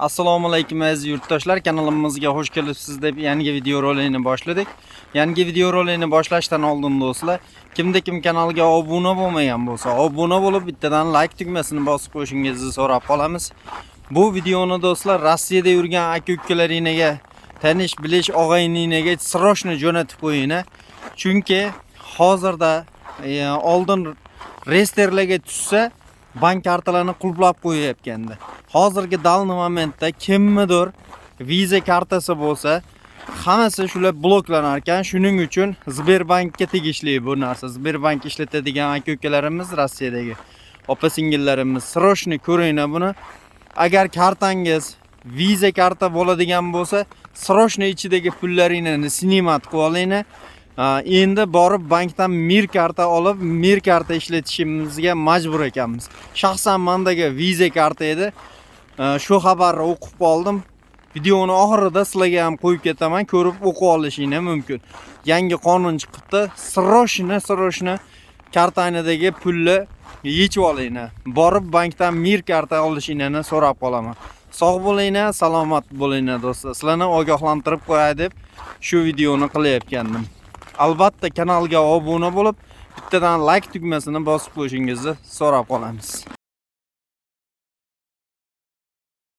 Assalomu alaykum aziz yurtdoshlar, kanalimizga xush kelibsiz deb yangi video roligini boshladik. Yangi video roligini boshlashdan oldin do'stlar, kim kanalga obuna bo'lmagan bo'lsa, obuna bo'lib bittadan like tugmasini bosib qo'yishingizni so'rab qolamiz. Bu videoni do'stlar Rossiyada yurgan aka-ukalaringiga, tanish bilish og'ayningiga srochni jo'natib qo'ying. Chunki hozirda oldin resterlarga tushsa bank kartalarini qulplab qo'yayotgandi. Hozirgi dalni momentda kimnidir Visa kartasi bo'lsa, hammasi shular bloklanar ekan. Shuning uchun Sberbankka tegishli bu narsa. Sberbank ishlatadigan aka-ukalarimiz Rossiyadagi opa-singillarimiz srochni ko'ringlar buni. Agar kartangiz Visa karta bo'ladigan bo'lsa, srochni ichidagi pullaringizni sinimat qilib olinglar. Endi borib bankdan Mir karta olib, Mir karta ishlatishimizga majbur ekanmiz. Shaxsan mendagi Visa karta edi. Shu xabarni o'qib oldim. Videoni oxirida sizlarga ham qo'yib ketaman, ko'rib o'qib olishingiz mumkin. Yangi qonun chiqibdi. Srochni kartanidagi pulni yechib olinglar. Borib bankdan Mir karta olishingizni so'rab qolaman. Sog' bo'linglar, salomat bo'linglar do'stlar. Sizlarni ogohlantirib qo'yay deb shu videoni qilayotgandim. Albatta kanalga obuna bo'lib, bittadan like tugmasini bosib qo'yishingizni so'rab qolamiz.